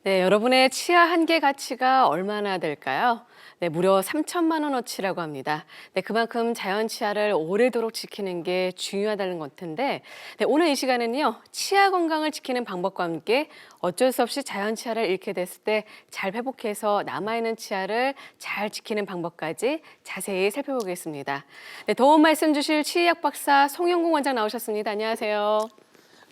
네, 여러분의 치아 한 개 가치가 얼마나 될까요? 네, 무려 3천만 원어치라고 합니다. 네, 그만큼 자연 치아를 오래도록 지키는 게 중요하다는 것 같은데, 네, 오늘 이 시간은요, 치아 건강을 지키는 방법과 함께 어쩔 수 없이 자연 치아를 잃게 됐을 때 잘 회복해서 남아있는 치아를 잘 지키는 방법까지 자세히 살펴보겠습니다. 네, 도움 말씀 주실 치의학 박사 송영국 원장 나오셨습니다. 안녕하세요.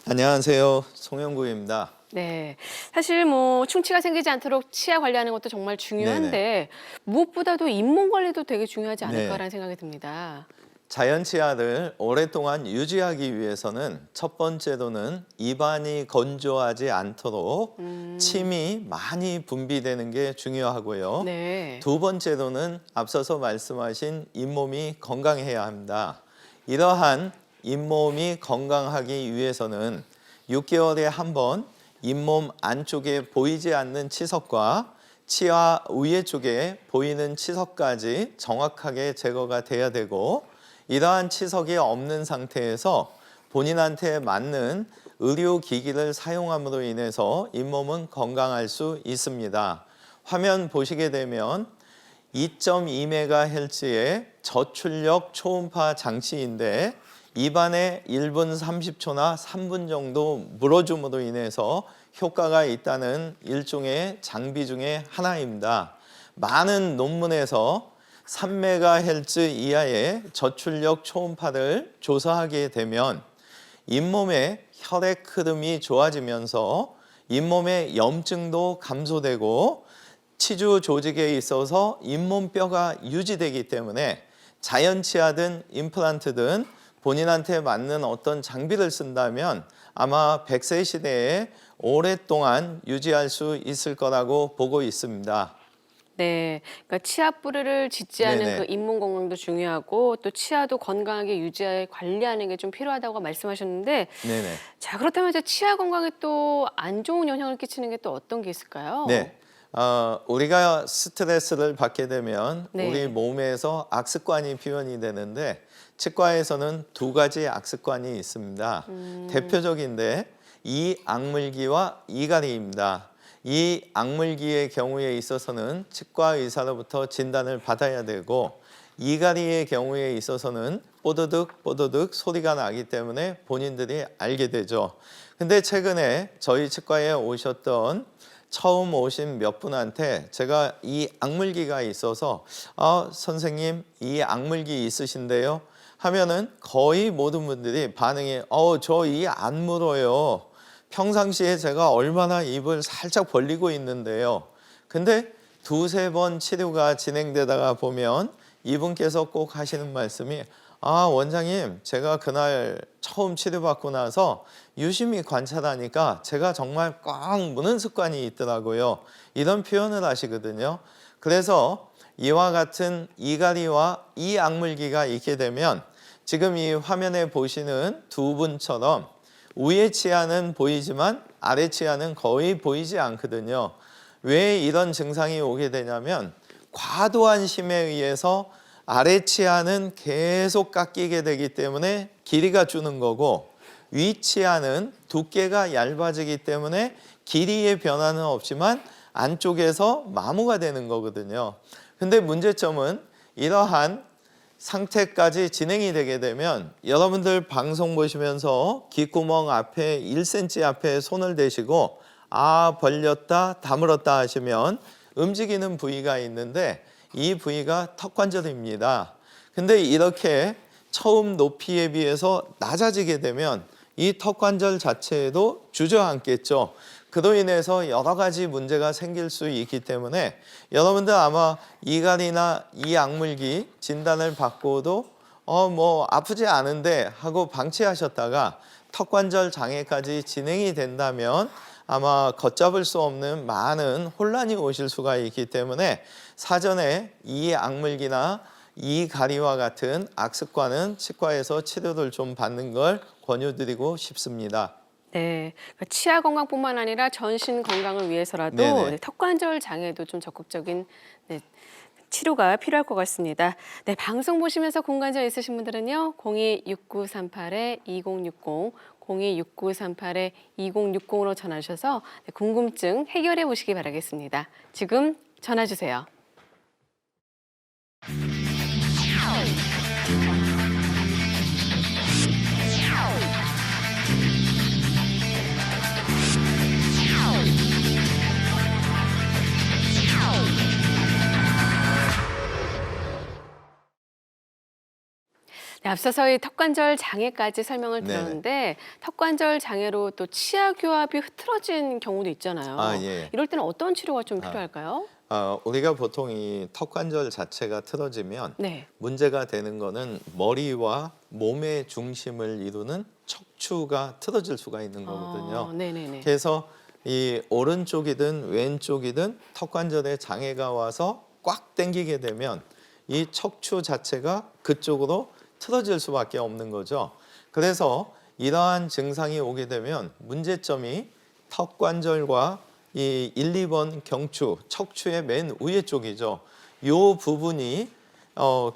안녕하세요. 송영구입니다. 네. 사실 뭐 충치가 생기지 않도록 치아 관리하는 것도 정말 네네. 중요한데 무엇보다도 잇몸 관리도 되게 중요하지 네. 않을까라는 생각이 듭니다. 자연 치아를 오랫동안 유지하기 위해서는 첫 번째로는 입안이 건조하지 않도록 침이 많이 분비되는 게 중요하고요. 네. 두 번째로는 앞서서 말씀하신 잇몸이 건강해야 합니다. 이러한 잇몸이 건강하기 위해서는 6개월에 한 번 잇몸 안쪽에 보이지 않는 치석과 치아 위에 쪽에 보이는 치석까지 정확하게 제거가 돼야 되고, 이러한 치석이 없는 상태에서 본인한테 맞는 의료기기를 사용함으로 인해서 잇몸은 건강할 수 있습니다. 화면 보시게 되면 2.2MHz의 저출력 초음파 장치인데 입안에 1분 30초나 3분 정도 물어줌으로 인해서 효과가 있다는 일종의 장비 중에 하나입니다. 많은 논문에서 3MHz 이하의 저출력 초음파를 조사하게 되면 잇몸의 혈액 흐름이 좋아지면서 잇몸의 염증도 감소되고 치주 조직에 있어서 잇몸뼈가 유지되기 때문에 자연 치아든 임플란트든 본인한테 맞는 어떤 장비를 쓴다면 아마 100세 시대에 오랫동안 유지할 수 있을 거라고 보고 있습니다. 네. 그러니까 치아 뿌리를 짓지 않은 네네. 그 잇몸 건강도 중요하고 또 치아도 건강하게 관리하는 게 좀 필요하다고 말씀하셨는데 네네. 자, 그렇다면 이제 치아 건강에 또 안 좋은 영향을 끼치는 게 또 어떤 게 있을까요? 네. 우리가 스트레스를 받게 되면 우리 네. 몸에서 악습관이 표현이 되는데 치과에서는 두 가지 악습관이 있습니다. 대표적인데 이 악물기와 이갈이입니다. 이 악물기의 경우에 있어서는 치과 의사로부터 진단을 받아야 되고, 이갈이의 경우에 있어서는 뽀드득 뽀드득 소리가 나기 때문에 본인들이 알게 되죠. 근데 최근에 저희 치과에 오셨던 처음 오신 몇 분한테 제가 이 악물기가 있어서 선생님 이 악물기 있으신데요 하면은 거의 모든 분들이 반응이 저 이 안 물어요. 평상시에 제가 얼마나 입을 살짝 벌리고 있는데요. 근데 두세 번 치료가 진행되다가 보면 이분께서 꼭 하시는 말씀이 원장님, 제가 그날 처음 치료받고 나서 유심히 관찰하니까 제가 정말 꽉 무는 습관이 있더라고요. 이런 표현을 하시거든요. 그래서 이와 같은 이갈이와 이 악물기가 있게 되면 지금 이 화면에 보시는 두 분처럼 위의 치아는 보이지만 아래 치아는 거의 보이지 않거든요. 왜 이런 증상이 오게 되냐면 과도한 힘에 의해서 아래 치아는 계속 깎이게 되기 때문에 길이가 주는 거고, 위 치아는 두께가 얇아지기 때문에 길이의 변화는 없지만 안쪽에서 마모가 되는 거거든요. 근데 문제점은 이러한 상태까지 진행이 되게 되면 여러분들 방송 보시면서 귓구멍 앞에 1cm 앞에 손을 대시고 벌렸다 다물었다 하시면 움직이는 부위가 있는데 이 부위가 턱관절입니다. 근데 이렇게 처음 높이에 비해서 낮아지게 되면 이 턱관절 자체에도 주저앉겠죠. 그로 인해서 여러 가지 문제가 생길 수 있기 때문에 여러분들 아마 이갈이나 이 악물기 진단을 받고도 아프지 않은데 하고 방치하셨다가 턱관절 장애까지 진행이 된다면 아마 걷잡을 수 없는 많은 혼란이 오실 수가 있기 때문에 사전에 이 악물기나 이 가리와 같은 악습관은 치과에서 치료를 좀 받는 걸 권유드리고 싶습니다. 네. 그러니까 치아 건강뿐만 아니라 전신 건강을 위해서라도 네네. 턱관절 장애도 좀 적극적인 네, 치료가 필요할 것 같습니다. 네, 방송 보시면서 공관절 있으신 분들은요. 026938-2060, 026938-2060으로 전화 주셔서 궁금증 해결해 보시기 바라겠습니다. 지금 전화 주세요. 네, 앞서서 이 턱관절 장애까지 설명을 네네. 드렸는데 턱관절 장애로 또 치아 교합이 흐트러진 경우도 있잖아요. 아, 예. 이럴 때는 어떤 치료가 좀 필요할까요? 우리가 보통 이 턱관절 자체가 틀어지면 네. 문제가 되는 거는 머리와 몸의 중심을 이루는 척추가 틀어질 수가 있는 거거든요. 네네네. 그래서 이 오른쪽이든 왼쪽이든 턱관절에 장애가 와서 꽉 당기게 되면 이 척추 자체가 그쪽으로 틀어질 수밖에 없는 거죠. 그래서 이러한 증상이 오게 되면 문제점이 턱관절과 이 1, 2번 경추, 척추의 맨 위에 쪽이죠. 이 부분이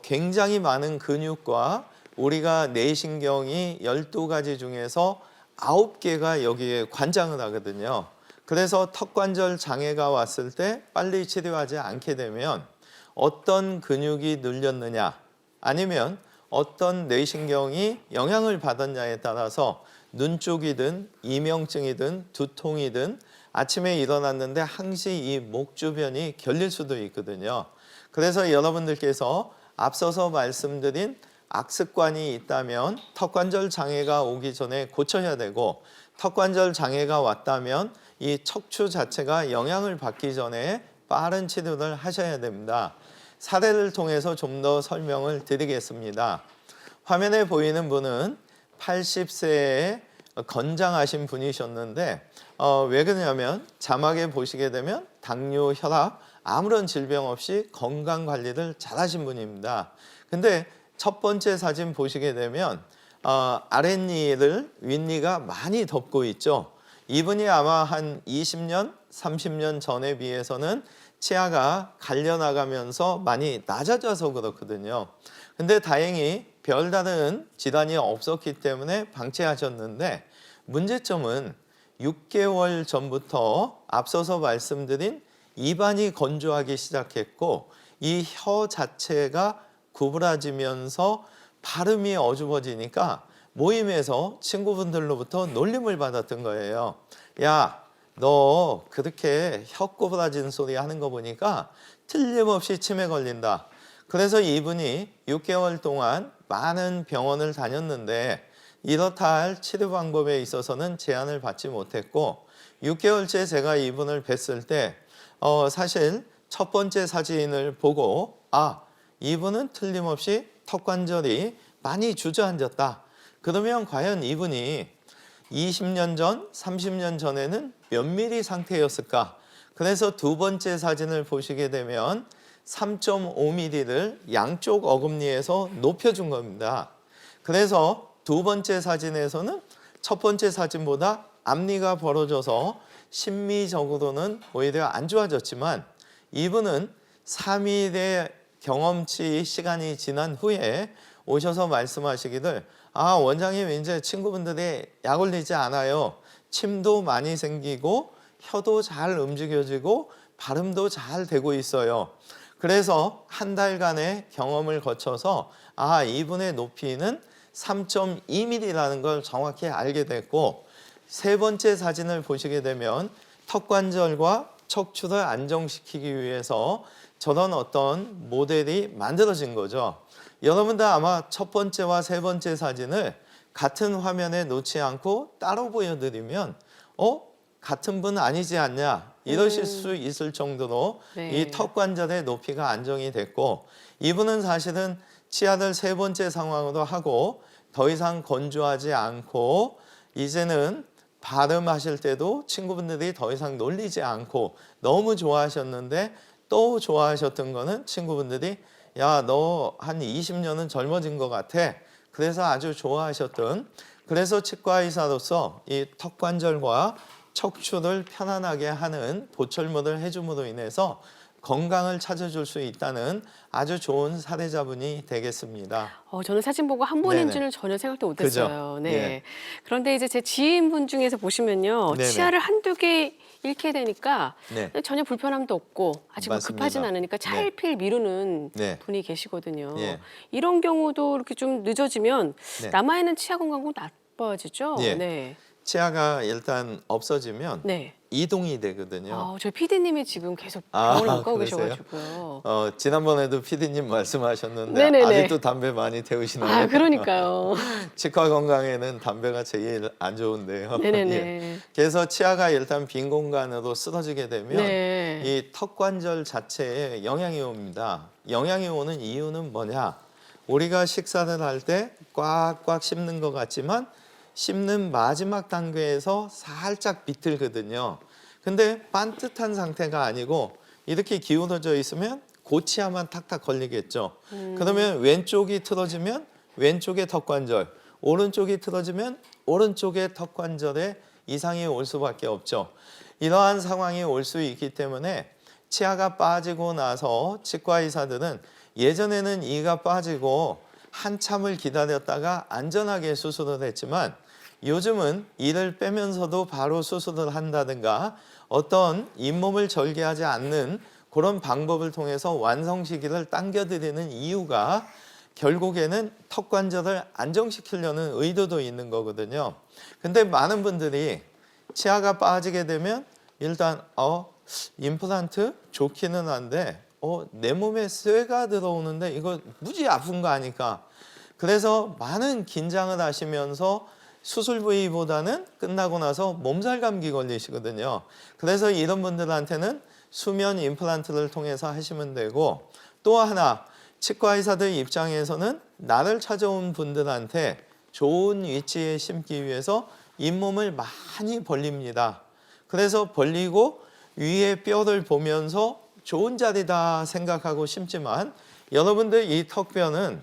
굉장히 많은 근육과 우리가 뇌신경이 12가지 중에서 9개가 여기에 관장을 하거든요. 그래서 턱관절 장애가 왔을 때 빨리 치료하지 않게 되면 어떤 근육이 늘렸느냐 아니면 어떤 뇌신경이 영향을 받았냐에 따라서 눈 쪽이든 이명증이든 두통이든 아침에 일어났는데 항시 이 목 주변이 결릴 수도 있거든요. 그래서 여러분들께서 앞서서 말씀드린 악습관이 있다면 턱관절 장애가 오기 전에 고쳐야 되고 턱관절 장애가 왔다면 이 척추 자체가 영향을 받기 전에 빠른 치료를 하셔야 됩니다. 사례를 통해서 좀 더 설명을 드리겠습니다. 화면에 보이는 분은 80세의 건장하신 분이셨는데 왜 그러냐면 자막에 보시게 되면 당뇨, 혈압, 아무런 질병 없이 건강 관리를 잘하신 분입니다. 근데 첫 번째 사진 보시게 되면 아랫니를 윗니가 많이 덮고 있죠. 이분이 아마 한 20년, 30년 전에 비해서는 치아가 갈려나가면서 많이 낮아져서 그렇거든요. 근데 다행히 별다른 질환이 없었기 때문에 방치하셨는데 문제점은 6개월 전부터 앞서서 말씀드린 입안이 건조하기 시작했고 이 혀 자체가 구부라지면서 발음이 어줍어지니까 모임에서 친구분들로부터 놀림을 받았던 거예요. 야, 너 그렇게 혀 구부라진 소리 하는 거 보니까 틀림없이 치매 걸린다. 그래서 이분이 6개월 동안 많은 병원을 다녔는데 이렇다 할 치료 방법에 있어서는 제한을 받지 못했고 6개월째 제가 이분을 뵀을 때 사실 첫 번째 사진을 보고 이분은 틀림없이 턱관절이 많이 주저앉았다. 그러면 과연 이분이 20년 전, 30년 전에는 몇 미리 상태였을까? 그래서 두 번째 사진을 보시게 되면 3.5mm를 양쪽 어금니에서 높여준 겁니다. 그래서 두 번째 사진에서는 첫 번째 사진보다 앞니가 벌어져서 심미적으로는 오히려 안 좋아졌지만 이분은 3일의 경험치 시간이 지난 후에 오셔서 말씀하시기를 원장님 이제 친구분들이 약 올리지 않아요. 침도 많이 생기고 혀도 잘 움직여지고 발음도 잘 되고 있어요. 그래서 한 달간의 경험을 거쳐서 이분의 높이는 3.2mm라는 걸 정확히 알게 됐고 세 번째 사진을 보시게 되면 턱관절과 척추를 안정시키기 위해서 저런 어떤 모델이 만들어진 거죠. 여러분들 아마 첫 번째와 세 번째 사진을 같은 화면에 놓지 않고 따로 보여드리면 같은 분 아니지 않냐 이러실 수 있을 정도로 네. 이 턱관절의 높이가 안정이 됐고 이분은 사실은 치아를 세 번째 상황으로 하고 더 이상 건조하지 않고 이제는 발음하실 때도 친구분들이 더 이상 놀리지 않고 너무 좋아하셨는데 또 좋아하셨던 거는 친구분들이 야, 너 한 20년은 젊어진 것 같아. 그래서 아주 좋아하셨던 그래서 치과 의사로서 이 턱관절과 척추를 편안하게 하는 보철물을 해줌으로 인해서 건강을 찾아줄 수 있다는 아주 좋은 사례자분이 되겠습니다. 저는 사진 보고 한 분인 네네. 줄은 전혀 생각도 그죠? 못했어요. 네. 예. 그런데 이제 제 지인분 중에서 보시면요, 네네. 치아를 한두 개 잃게 되니까 네. 전혀 불편함도 없고 아직 뭐 맞습니다. 급하진 않으니까 네. 차일피일 미루는 네. 분이 계시거든요. 예. 이런 경우도 이렇게 좀 늦어지면 네. 남아있는 치아 건강도 나빠지죠. 예. 네. 치아가 일단 없어지면 네. 이동이 되거든요. 저희 PD님이 지금 계속 아, 병원을 못 가고 그러세요? 계셔가지고요. 지난번에도 PD님 말씀하셨는데 네네네. 아직도 담배 많이 태우시나요? 그러니까요. 치과 건강에는 담배가 제일 안 좋은데요. 네네네. 예. 그래서 치아가 일단 빈 공간으로 쓰러지게 되면 네. 이 턱관절 자체에 영향이 옵니다. 영향이 오는 이유는 뭐냐? 우리가 식사를 할 때 꽉꽉 씹는 것 같지만 씹는 마지막 단계에서 살짝 비틀거든요. 근데 반듯한 상태가 아니고 이렇게 기울어져 있으면 고치아만 탁탁 걸리겠죠. 그러면 왼쪽이 틀어지면 왼쪽의 턱관절, 오른쪽이 틀어지면 오른쪽의 턱관절에 이상이 올 수밖에 없죠. 이러한 상황이 올 수 있기 때문에 치아가 빠지고 나서 치과 의사들은 예전에는 이가 빠지고 한참을 기다렸다가 안전하게 수술을 했지만 요즘은 이를 빼면서도 바로 수술을 한다든가 어떤 잇몸을 절개하지 않는 그런 방법을 통해서 완성 시기를 당겨드리는 이유가 결국에는 턱관절을 안정시키려는 의도도 있는 거거든요. 근데 많은 분들이 치아가 빠지게 되면 일단 임플란트 좋기는 한데 내 몸에 쇠가 들어오는데 이거 무지 아픈 거 아닐까. 그래서 많은 긴장을 하시면서 수술 부위보다는 끝나고 나서 몸살 감기 걸리시거든요. 그래서 이런 분들한테는 수면 임플란트를 통해서 하시면 되고, 또 하나 치과 의사들 입장에서는 나를 찾아온 분들한테 좋은 위치에 심기 위해서 잇몸을 많이 벌립니다. 그래서 벌리고 위에 뼈를 보면서 좋은 자리다 생각하고 심지만 여러분들 이 턱뼈는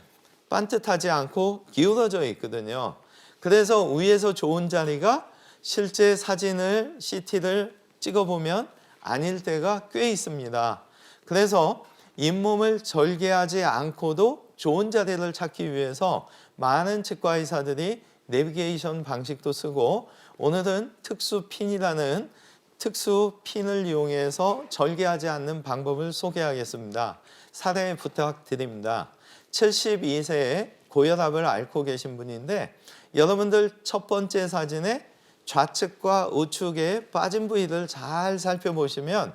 반듯하지 않고 기울어져 있거든요. 그래서 위에서 좋은 자리가 실제 사진을 CT를 찍어보면 아닐 때가 꽤 있습니다. 그래서 잇몸을 절개하지 않고도 좋은 자리를 찾기 위해서 많은 치과 의사들이 내비게이션 방식도 쓰고 오늘은 특수 핀이라는 특수 핀을 이용해서 절개하지 않는 방법을 소개하겠습니다. 사례 부탁드립니다. 72세에 고혈압을 앓고 계신 분인데 여러분들 첫 번째 사진에 좌측과 우측에 빠진 부위를 잘 살펴보시면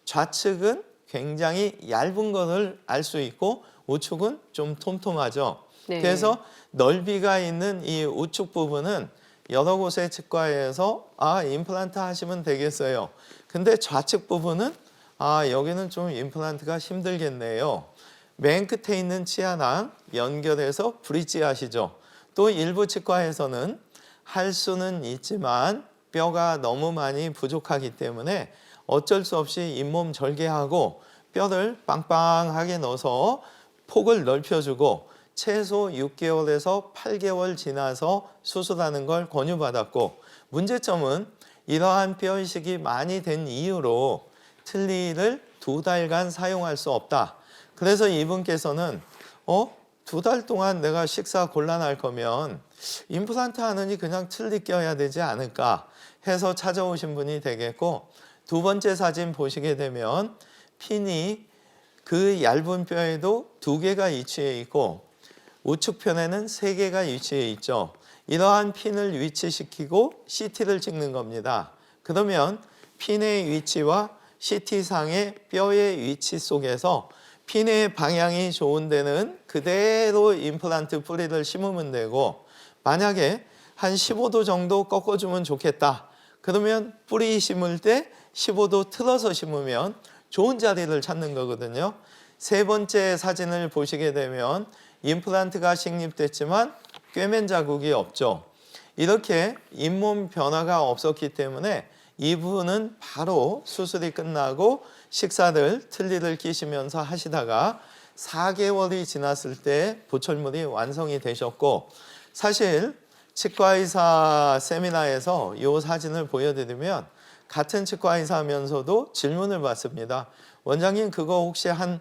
좌측은 굉장히 얇은 것을 알 수 있고 우측은 좀 톰톰하죠. 네. 그래서 넓이가 있는 이 우측 부분은 여러 곳의 치과에서 임플란트 하시면 되겠어요. 근데 좌측 부분은 여기는 좀 임플란트가 힘들겠네요. 맨 끝에 있는 치아랑 연결해서 브릿지 하시죠. 또 일부 치과에서는 할 수는 있지만 뼈가 너무 많이 부족하기 때문에 어쩔 수 없이 잇몸 절개하고 뼈를 빵빵하게 넣어서 폭을 넓혀주고 최소 6개월에서 8개월 지나서 수술하는 걸 권유받았고, 문제점은 이러한 뼈 이식이 많이 된 이유로 틀니를 2달간 사용할 수 없다. 그래서 이분께서는 2달 동안 내가 식사 곤란할 거면 임플란트 하느니 그냥 틀니 껴야 되지 않을까 해서 찾아오신 분이 되겠고, 두 번째 사진 보시게 되면 핀이 그 얇은 뼈에도 2개가 위치해 있고 우측편에는 3개가 위치해 있죠. 이러한 핀을 위치시키고 CT를 찍는 겁니다. 그러면 핀의 위치와 CT상의 뼈의 위치 속에서 핀의 방향이 좋은 데는 그대로 임플란트 뿌리를 심으면 되고, 만약에 한 15도 정도 꺾어주면 좋겠다. 그러면 뿌리 심을 때 15도 틀어서 심으면 좋은 자리를 찾는 거거든요. 세 번째 사진을 보시게 되면 임플란트가 식립됐지만 꿰맨 자국이 없죠. 이렇게 잇몸 변화가 없었기 때문에 이 부분은 바로 수술이 끝나고 식사를 틀니를 끼시면서 하시다가 4개월이 지났을 때 보철물이 완성이 되셨고, 사실 치과의사 세미나에서 이 사진을 보여드리면 같은 치과의사 하면서도 질문을 받습니다. 원장님, 그거 혹시 한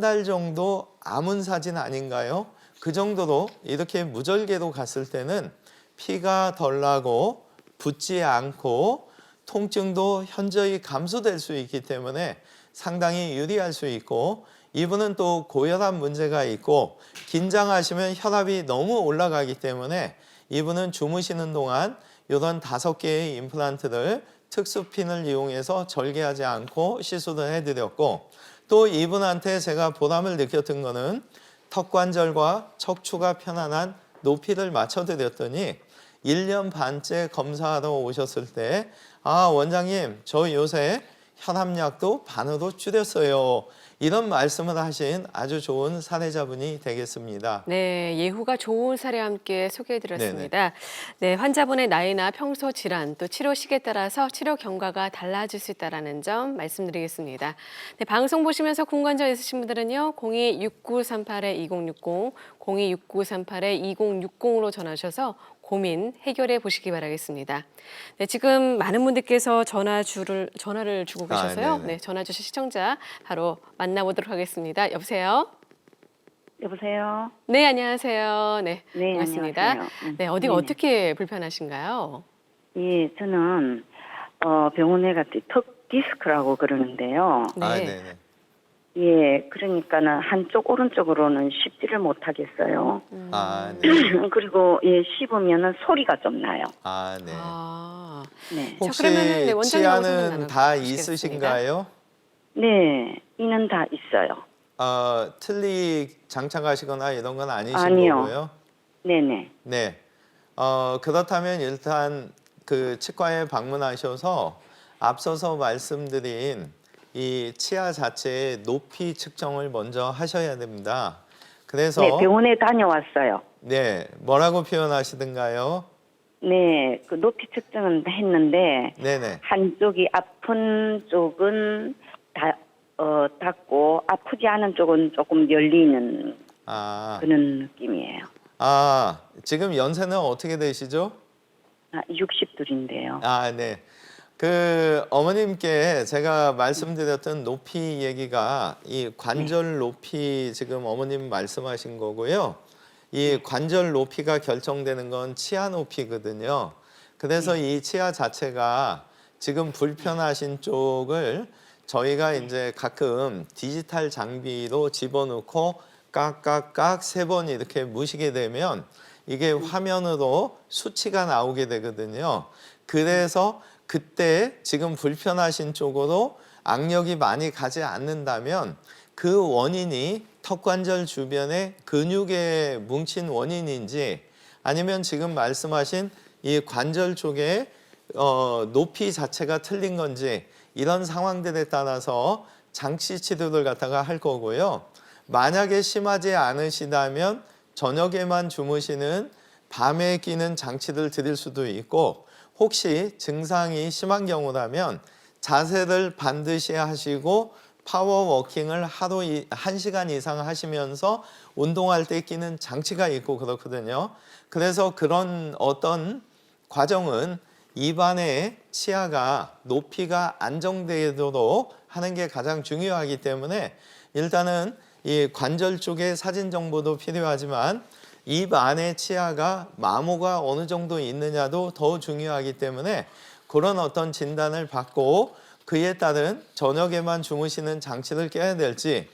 달 정도 아문 사진 아닌가요? 그 정도로 이렇게 무절개로 갔을 때는 피가 덜 나고 붓지 않고 통증도 현저히 감소될 수 있기 때문에 상당히 유리할 수 있고, 이분은 또 고혈압 문제가 있고 긴장하시면 혈압이 너무 올라가기 때문에 이분은 주무시는 동안 이런 5개의 임플란트를 특수핀을 이용해서 절개하지 않고 시술을 해드렸고, 또 이분한테 제가 보람을 느꼈던 거는 턱관절과 척추가 편안한 높이를 맞춰드렸더니 1년 반째 검사하러 오셨을 때 원장님, 저 요새 혈압약도 반으로 줄였어요. 이런 말씀을 하신 아주 좋은 사례자분이 되겠습니다. 네, 예후가 좋은 사례와 함께 소개해드렸습니다. 네, 환자분의 나이나 평소 질환 또 치료 시기에 따라서 치료 경과가 달라질 수 있다는 점 말씀드리겠습니다. 네, 방송 보시면서 궁금한 점 있으신 분들은요, 026938-2060, 026938-2060으로 전화하셔서 고민 해결해 보시기 바라겠습니다. 네, 지금 많은 분들께서 전화를 주고 계셔서요. 네네. 네, 전화 주신 시청자 바로 만나보도록 하겠습니다. 여보세요? 여보세요? 네, 안녕하세요. 네, 네, 반갑습니다. 안녕하세요. 네, 어디가 네네. 어떻게 불편하신가요? 예, 저는 병원에 갔더니 턱 디스크라고 그러는데요. 네. 네네. 예, 그러니까는 한쪽 오른쪽으로는 씹지를 못하겠어요. 네. 그리고 예, 씹으면은 소리가 좀 나요. 네. 아, 네. 혹시 그러면은, 네, 원장님하고 치아는 상담 다 나눠보시겠습니다. 있으신가요? 네, 이는 다 있어요. 틀니 장착하시거나 이런 건 아니신 아니요. 거고요. 네네. 네. 그렇다면 일단 그 치과에 방문하셔서 앞서서 말씀드린 이 치아 자체의 높이 측정을 먼저 하셔야 됩니다. 그래서 네, 병원에 다녀왔어요. 네, 뭐라고 표현하시던가요? 네, 그 높이 측정은 했는데 네네. 한쪽이 아픈 쪽은 닫고 아프지 않은 쪽은 조금 열리는 아, 그런 느낌이에요. 지금 연세는 어떻게 되시죠? 60둘인데요. 네. 그 어머님께 제가 말씀드렸던 높이 얘기가 이 관절 높이 지금 어머님 말씀하신 거고요. 이 관절 높이가 결정되는 건 치아 높이거든요. 그래서 이 치아 자체가 지금 불편하신 쪽을 저희가 이제 가끔 디지털 장비로 집어넣고 깍깍깍 3번 이렇게 무시게 되면 이게 화면으로 수치가 나오게 되거든요. 그래서 그때 지금 불편하신 쪽으로 악력이 많이 가지 않는다면 그 원인이 턱관절 주변에 근육에 뭉친 원인인지 아니면 지금 말씀하신 이 관절 쪽에 높이 자체가 틀린 건지 이런 상황들에 따라서 장치 치료를 갖다가 할 거고요. 만약에 심하지 않으시다면 저녁에만 주무시는 밤에 끼는 장치를 드릴 수도 있고, 혹시 증상이 심한 경우라면 자세를 반드시 하시고 파워워킹을 하루 1시간 이상 하시면서 운동할 때 끼는 장치가 있고 그렇거든요. 그래서 그런 어떤 과정은 입안의 치아가 높이가 안정되도록 하는 게 가장 중요하기 때문에 일단은 이 관절 쪽의 사진 정보도 필요하지만 입 안의 치아가 마모가 어느 정도 있느냐도 더 중요하기 때문에 그런 어떤 진단을 받고 그에 따른 저녁에만 주무시는 장치를 껴야 될지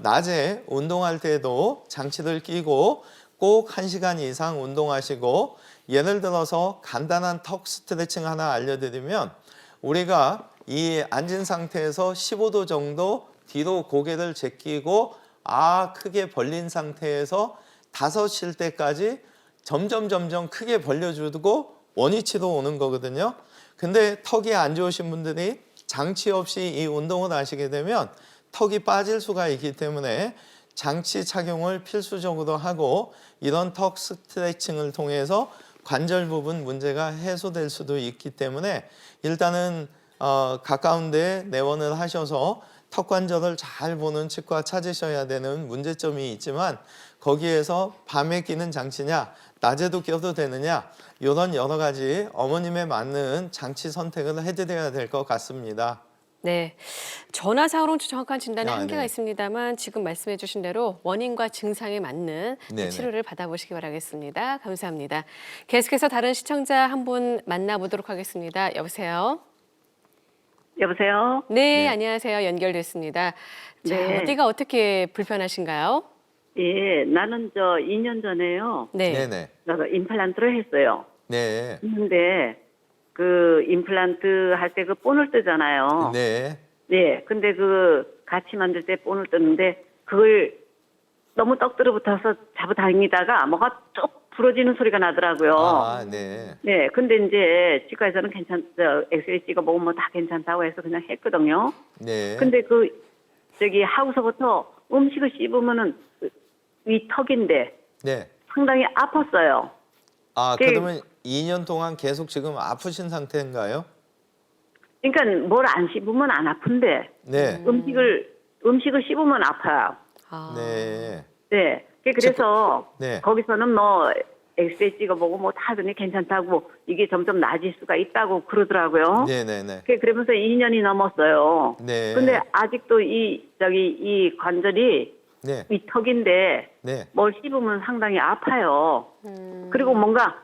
낮에 운동할 때도 장치를 끼고 꼭 1시간 이상 운동하시고, 예를 들어서 간단한 턱 스트레칭 하나 알려드리면 우리가 이 앉은 상태에서 15도 정도 뒤로 고개를 제끼고 크게 벌린 상태에서 5 쉴 때까지 점점 크게 벌려주고 원위치로 오는 거거든요. 근데 턱이 안 좋으신 분들이 장치 없이 이 운동을 하시게 되면 턱이 빠질 수가 있기 때문에 장치 착용을 필수적으로 하고 이런 턱 스트레칭을 통해서 관절 부분 문제가 해소될 수도 있기 때문에 일단은 가까운 데에 내원을 하셔서 턱관절을 잘 보는 치과 찾으셔야 되는 문제점이 있지만, 거기에서 밤에 끼는 장치냐 낮에도 껴도 되느냐? 이런 여러 가지 어머님에 맞는 장치 선택을 해드려야 될 것 같습니다. 네, 전화상으로 정확한 진단에 아, 한계가 네. 있습니다만 지금 말씀해 주신 대로 원인과 증상에 맞는 네네. 치료를 받아보시기 바라겠습니다. 감사합니다. 계속해서 다른 시청자 한 분 만나보도록 하겠습니다. 여보세요? 여보세요? 네, 네. 안녕하세요. 연결됐습니다. 자, 네. 어디가 어떻게 불편하신가요? 예, 나는 2년 전에요. 네. 네네. 내가 임플란트를 했어요. 네. 근데 그 임플란트 할 때 그 본을 뜨잖아요. 네. 네. 근데 그 같이 만들 때 본을 뜨는데 그걸 너무 떡들어 붙어서 잡아당기다가 뭐가 쭉 부러지는 소리가 나더라고요. 아, 네. 네. 근데 이제 치과에서는 엑스레이 찍어보고 뭐 다 괜찮다고 해서 그냥 했거든요. 네. 근데 하고서부터 음식을 씹으면은 위 턱인데 네. 상당히 아팠어요. 아, 그- 그러면 2년 동안 계속 지금 아프신 상태인가요? 그러니까 뭘 안 씹으면 안 아픈데 네. 음식을 씹으면 아파요. 아, 네. 네. 그래서 네. 거기서는 뭐 엑스레이 찍어보고 뭐 다 하더니 괜찮다고 이게 점점 나아질 수가 있다고 그러더라고요. 네네네. 그러면서 2년이 넘었어요. 네. 근데 아직도 이 관절이 네. 위턱인데 네. 뭘 씹으면 상당히 아파요. 그리고 뭔가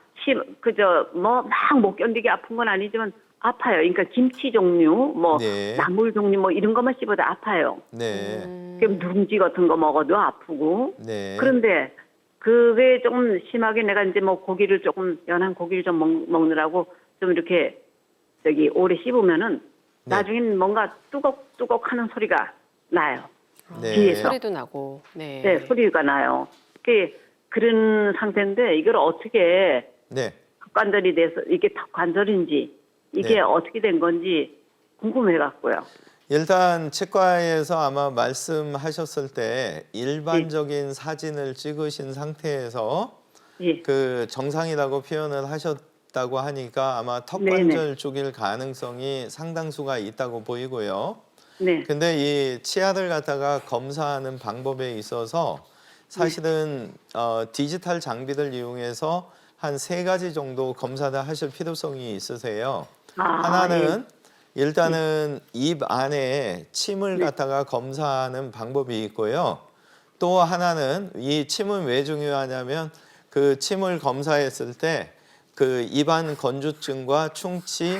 뭐 막 못 견디게 아픈 건 아니지만 아파요. 그러니까 김치 종류, 뭐 네. 나물 종류 뭐 이런 것만 씹어도 아파요. 네. 그럼 누룽지 같은 거 먹어도 아프고. 네. 그런데 그게 조금 심하게 내가 이제 뭐 고기를 조금 연한 고기를 좀 먹느라고 좀 이렇게 오래 씹으면은 네. 나중엔 뭔가 뚜걱뚜걱 하는 소리가 나요. 네. 뒤에서. 소리도 나고. 네. 네, 소리가 나요. 그런 상태인데 이걸 어떻게 네. 턱관절이 돼서 이게 턱관절인지 이게 네. 어떻게 된 건지 궁금해갖고요. 일단 치과에서 아마 말씀하셨을 때 일반적인 사진을 찍으신 상태에서 예, 그 정상이라고 표현을 하셨다고 하니까 아마 턱관절 쪽일 가능성이 상당수가 있다고 보이고요. 네, 근데 이 치아를 갖다가 검사하는 방법에 있어서 사실은 디지털 장비를 이용해서 한 3가지 정도 검사를 하실 필요성이 있으세요. 하나는 일단은 입 안에 침을 갖다가 검사하는 방법이 있고요. 또 하나는 이 침은 왜 중요하냐면 그 침을 검사했을 때 그 입안 건조증과 충치,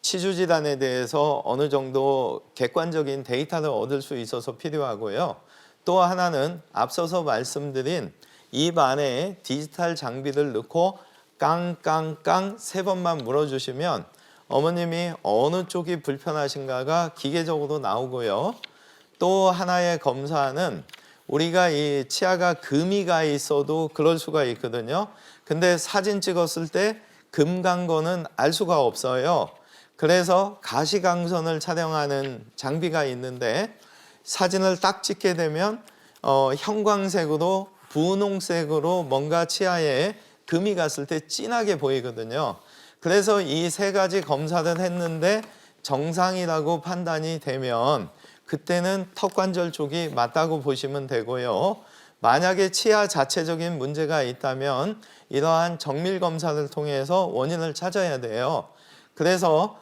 치주 질환에 대해서 어느 정도 객관적인 데이터를 얻을 수 있어서 필요하고요. 또 하나는 앞서서 말씀드린 입 안에 디지털 장비를 넣고 깡깡깡 3번만 물어주시면 어머님이 어느 쪽이 불편하신가가 기계적으로 나오고요. 또 하나의 검사는 우리가 이 치아가 금이 가 있어도 그럴 수가 있거든요. 근데 사진 찍었을 때 금 간 거는 알 수가 없어요. 그래서 가시광선을 촬영하는 장비가 있는데 사진을 딱 찍게 되면 형광색으로 분홍색으로 뭔가 치아에 금이 갔을 때 진하게 보이거든요. 그래서 이 3가지 검사를 했는데 정상이라고 판단이 되면 그때는 턱관절 쪽이 맞다고 보시면 되고요. 만약에 치아 자체적인 문제가 있다면 이러한 정밀 검사를 통해서 원인을 찾아야 돼요. 그래서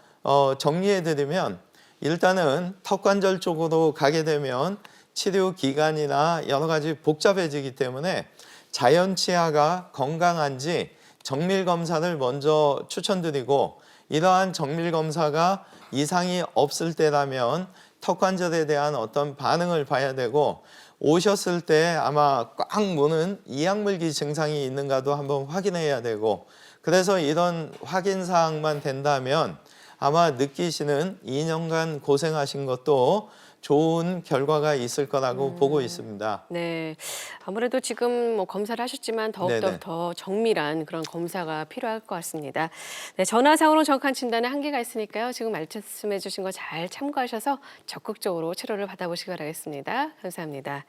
정리해드리면 일단은 턱관절 쪽으로 가게 되면 치료 기간이나 여러 가지 복잡해지기 때문에 자연 치아가 건강한지 정밀 검사를 먼저 추천드리고 이러한 정밀 검사가 이상이 없을 때라면 턱관절에 대한 어떤 반응을 봐야 되고 오셨을 때 아마 꽉 무는 이악물기 증상이 있는가도 한번 확인해야 되고 그래서 이런 확인 사항만 된다면 아마 느끼시는 2년간 고생하신 것도 좋은 결과가 있을 거라고 보고 있습니다. 네, 아무래도 지금 뭐 검사를 하셨지만 더욱더 네네. 더 정밀한 그런 검사가 필요할 것 같습니다. 네, 전화상으로 정확한 진단에 한계가 있으니까요. 지금 말씀해 주신 거 잘 참고하셔서 적극적으로 치료를 받아보시기 바라겠습니다. 감사합니다.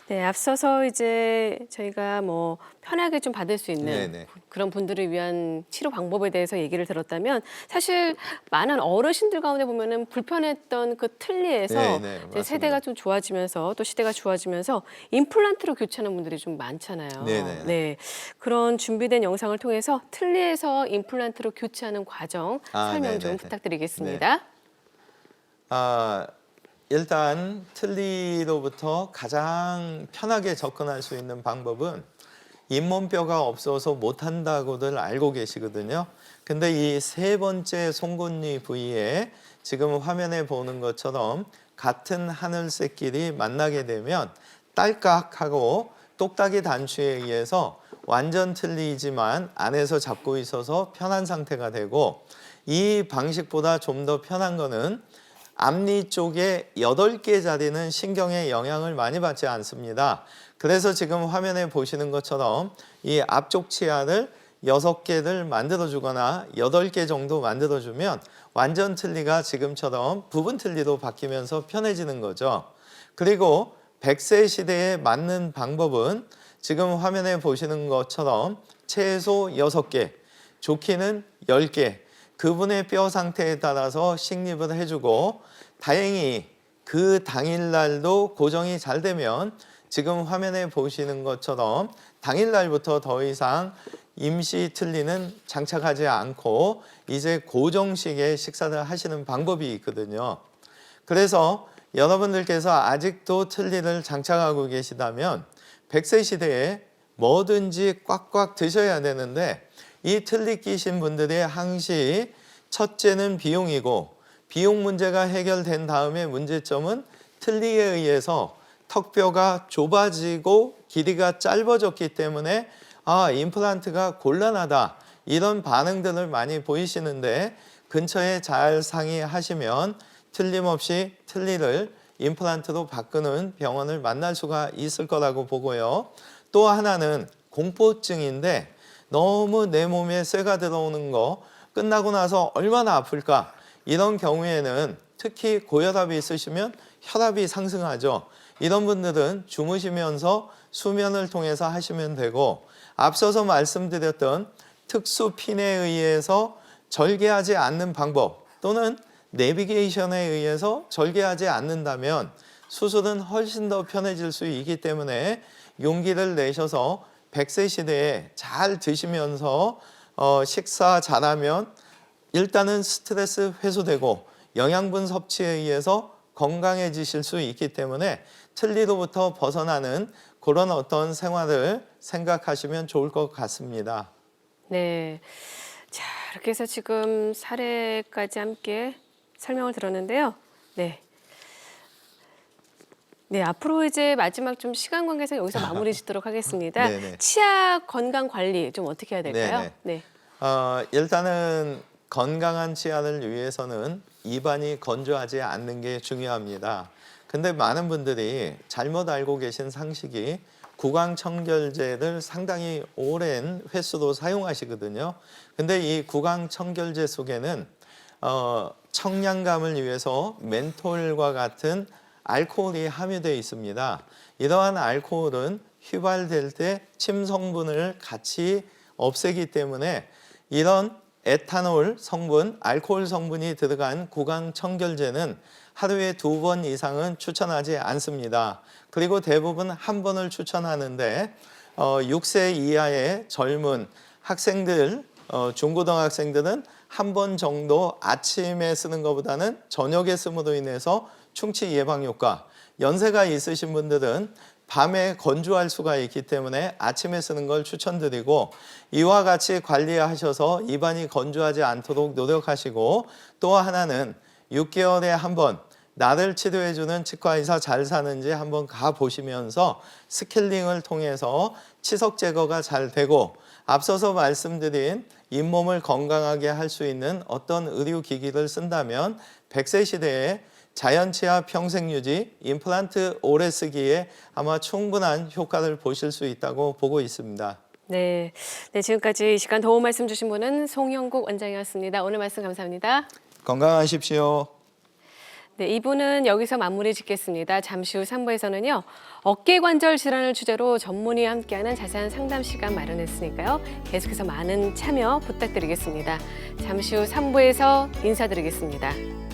네, 앞서서 이제 저희가 뭐 편하게 좀 받을 수 있는 네네. 그런 분들을 위한 치료 방법에 대해서 얘기를 들었다면 사실 많은 어르신들 가운데 보면은 불편했던 그 틀니에서 네, 이제 맞습니다. 세대가 좀 좋아지면서 또 시대가 좋아지면서 임플란트로 교체하는 분들이 좀 많잖아요. 네네. 네, 그런 준비된 영상을 통해서 틀니에서 임플란트로 교체하는 과정 설명 좀 네네네. 부탁드리겠습니다. 일단 틀니로부터 가장 편하게 접근할 수 있는 방법은 잇몸뼈가 없어서 못한다고들 알고 계시거든요. 근데 이 세 번째 송곳니 부위에 지금 화면에 보는 것처럼 같은 하늘색끼리 만나게 되면 딸깍하고 똑딱이 단추에 의해서 완전 틀니이지만 안에서 잡고 있어서 편한 상태가 되고, 이 방식보다 좀 더 편한 거는 앞니 쪽에 8개 자리는 신경의 영향을 많이 받지 않습니다. 그래서 지금 화면에 보시는 것처럼 이 앞쪽 치아를 6개를 만들어주거나 8개 정도 만들어주면 완전 틀니가 지금처럼 부분 틀니로 바뀌면서 편해지는 거죠. 그리고 100세 시대에 맞는 방법은 지금 화면에 보시는 것처럼 최소 6개, 좋게는 10개, 그분의 뼈 상태에 따라서 식립을 해주고, 다행히 그 당일날도 고정이 잘 되면 지금 화면에 보시는 것처럼 당일날부터 더 이상 임시 틀니는 장착하지 않고 이제 고정식의 식사를 하시는 방법이 있거든요. 그래서 여러분들께서 아직도 틀니를 장착하고 계시다면 100세 시대에 뭐든지 꽉꽉 드셔야 되는데, 이 틀니 끼신 분들의 항시 첫째는 비용이고, 비용 문제가 해결된 다음에 문제점은 틀니에 의해서 턱뼈가 좁아지고 길이가 짧아졌기 때문에 임플란트가 곤란하다, 이런 반응들을 많이 보이시는데, 근처에 잘 상의하시면 틀림없이 틀니를 임플란트로 바꾸는 병원을 만날 수가 있을 거라고 보고요. 또 하나는 공포증인데, 너무 내 몸에 쇠가 들어오는 거 끝나고 나서 얼마나 아플까, 이런 경우에는 특히 고혈압이 있으시면 혈압이 상승하죠. 이런 분들은 주무시면서 수면을 통해서 하시면 되고, 앞서서 말씀드렸던 특수 핀에 의해서 절개하지 않는 방법 또는 내비게이션에 의해서 절개하지 않는다면 수술은 훨씬 더 편해질 수 있기 때문에 용기를 내셔서 100세 시대에 잘 드시면서 식사 잘하면 일단은 스트레스 해소되고 영양분 섭취에 의해서 건강해지실 수 있기 때문에 틀니로부터 벗어나는 그런 어떤 생활을 생각하시면 좋을 것 같습니다. 네, 자 이렇게 해서 지금 사례까지 함께 설명을 들었는데요. 네. 네, 앞으로 이제 마지막 좀 시간 관계상 여기서 마무리 짓도록 하겠습니다. 네네. 치아 건강 관리 좀 어떻게 해야 될까요? 네네. 네. 일단은 건강한 치아를 위해서는 입안이 건조하지 않는 게 중요합니다. 근데 많은 분들이 잘못 알고 계신 상식이 구강청결제를 상당히 오랜 횟수로 사용하시거든요. 근데 이 구강청결제 속에는 청량감을 위해서 멘톨과 같은 알코올이 함유되어 있습니다. 이러한 알코올은 휘발될 때 침 성분을 같이 없애기 때문에 이런 에탄올 성분, 알코올 성분이 들어간 구강 청결제는 하루에 2번 이상은 추천하지 않습니다. 그리고 대부분 한 번을 추천하는데 6세 이하의 젊은 학생들, 중고등학생들은 한 번 정도 아침에 쓰는 것보다는 저녁에 쓰므로 인해서 충치 예방 효과, 연세가 있으신 분들은 밤에 건조할 수가 있기 때문에 아침에 쓰는 걸 추천드리고, 이와 같이 관리하셔서 입안이 건조하지 않도록 노력하시고, 또 하나는 6개월에 한 번 나를 치료해주는 치과의사 잘 사는지 한번 가보시면서 스케일링을 통해서 치석 제거가 잘 되고, 앞서서 말씀드린 잇몸을 건강하게 할 수 있는 어떤 의료기기를 쓴다면 100세 시대에 자연치아 평생유지, 임플란트 오래 쓰기에 아마 충분한 효과를 보실 수 있다고 보고 있습니다. 네, 지금까지 이 시간 도움 말씀 주신 분은 송영국 원장이었습니다. 오늘 말씀 감사합니다. 건강하십시오. 네, 2부는 여기서 마무리 짓겠습니다. 잠시 후 3부에서는요. 어깨관절 질환을 주제로 전문의와 함께하는 자세한 상담 시간 마련했으니까요. 계속해서 많은 참여 부탁드리겠습니다. 잠시 후 3부에서 인사드리겠습니다.